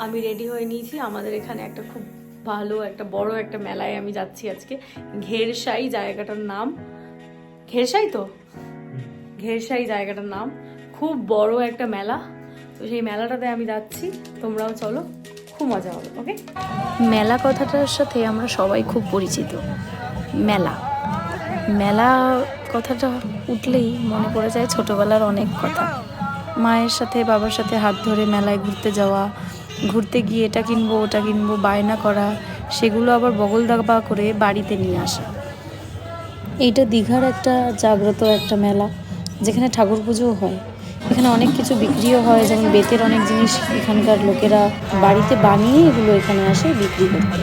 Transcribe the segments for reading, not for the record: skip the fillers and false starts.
আমি রেডি হয়ে নিয়েছি। আমাদের এখানে একটা খুব ভালো একটা বড় একটা মেলায় আমি যাচ্ছি আজকে। ঘেরসাই জায়গাটার নাম, ঘেরসাই তো, ঘেরসাই জায়গাটার নাম। খুব বড় একটা মেলা, তো সেই মেলাটাতে আমি যাচ্ছি, তোমরাও চলো, খুব মজা হবে। ওকে, মেলা কথাটার সাথে আমরা সবাই খুব পরিচিত। মেলা মেলা কথাটা উঠলেই মনে পড়ে যায় ছোটবেলার অনেক কথা। মায়ের সাথে বাবার সাথে হাত ধরে মেলায় ঘুরতে যাওয়া, ঘুরতে গিয়ে এটা কিনবো ওটা কিনবো বায়না করা, সেগুলো আবার বগল দাবা করে বাড়িতে নিয়ে আসা। এইটা দীঘার একটা জাগ্রত একটা মেলা, যেখানে ঠাকুর পুজোও হয়। এখানে অনেক কিছু বিক্রিও হয়, যেমন বেতের অনেক জিনিস এখানকার লোকেরা বাড়িতে বানিয়ে এগুলো এখানে আসে বিক্রি করতে।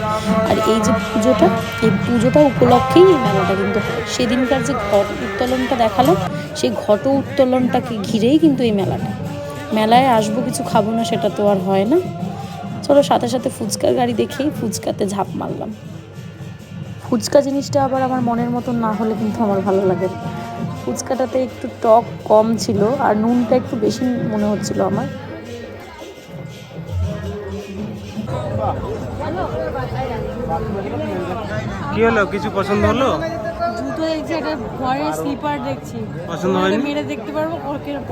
আর এই যে পুজোটা, এই পুজোটা উপলক্ষেই এই মেলাটা কিন্তু হয়। সেদিনকার যে ঘট উত্তোলনটা দেখালাম, সেই ঘট উত্তোলনটাকে ঘিরেই কিন্তু এই মেলাটা। মেলায় আসবো কিছু খাবো না সেটা তো আর হয় না। চলো, সাথে সাথে ফুচকার গাড়ি দেখেই ফুচকাতে ঝাঁপ মারলাম। ফুচকা জিনিসটা আবার আমার মনের মতন না হলে কিন্তু আমার ভালো লাগে না। ফুচকাটাতে একটু টক কম ছিল আর নুনটা একটু বেশি মনে হচ্ছিল আমার। কি হলো, কিছু পছন্দ হলো? জুতো দেখছি, একটা ঘরের স্লিপার দেখছি, পছন্দ হয়নি? মেরে দেখতে পারবো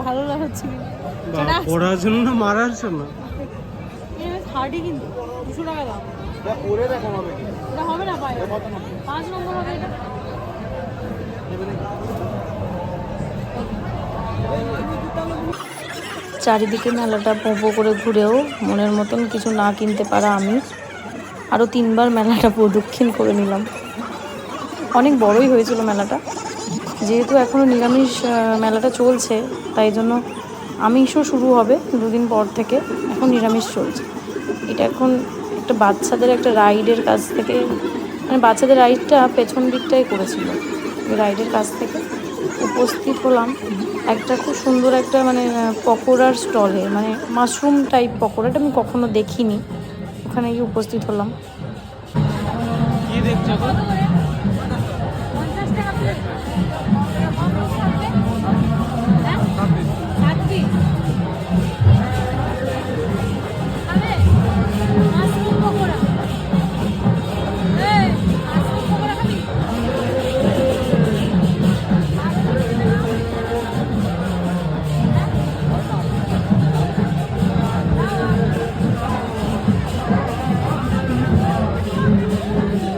ভালো লাগাচ্ছি। পড়ার জন্য না মারার জন্য? হার্ডি কিন্তু 200 টাকা দাম। এটা হবে না, পাই 5 নম্বর হবে এটা। চারিদিকে মেলাটা পোঁপো করে ঘুরেও মনের মতন কিছু না কিনতে পারা আমি আরও 3বার মেলাটা প্রদক্ষিণ করে নিলাম। অনেক বড়ই হয়েছিল মেলাটা, যেহেতু এখনও নিরামিষ মেলাটা চলছে, তাই জন্য আমিষও শুরু হবে 2 দিন পর থেকে। এখন নিরামিষ চলছে। এটা এখন একটা বাচ্চাদের একটা রাইডের কাছ থেকে, মানে বাচ্চাদের রাইডটা পেছন দিকটাই করেছিল, ওই রাইডের কাছ থেকে উপস্থিত হলাম একটা খুব সুন্দর একটা মানে পকোড়ার স্টলে, মানে মাশরুম টাইপ পকোড়াটা আমি কখনো দেখিনি। ওখানে গিয়ে উপস্থিত হলাম। কি দেখছো?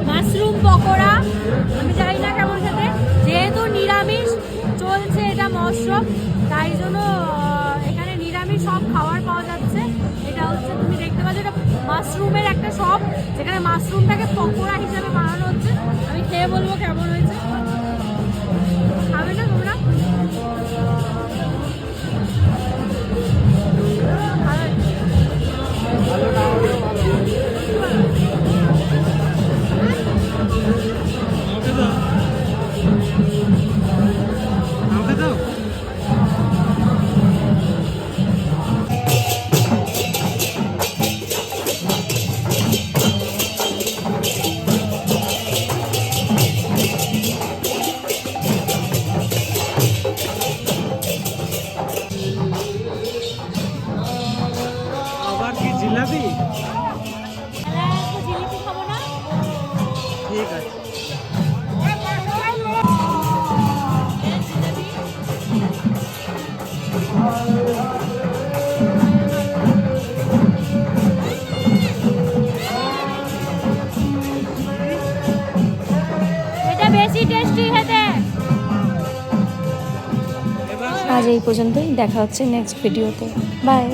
মাশরুম পকোড়া আমি জানি না কেমন খেতে, যেহেতু নিরামিষ চলছে এটা মহোৎসব, তাই জন্য এখানে নিরামিষ সব খাবার পাওয়া যাচ্ছে। এটা হচ্ছে, তুমি দেখতে পাচ্ছ, এটা মাশরুমের একটা শপ, যেখানে মাশরুমটাকে পকোড়া হিসেবে বানানো হচ্ছে। আমি খেয়ে বলবো কেমন হয়েছে। খাবে না তোমরা? আমাকে দাও। আবার কি জিলাপি? জিলিপি খাবো না? ঠিক আছে। এটা বেশি টেস্টি খেতে। আজ এই পর্যন্তই, দেখা হচ্ছে নেক্সট ভিডিওতে। বাই।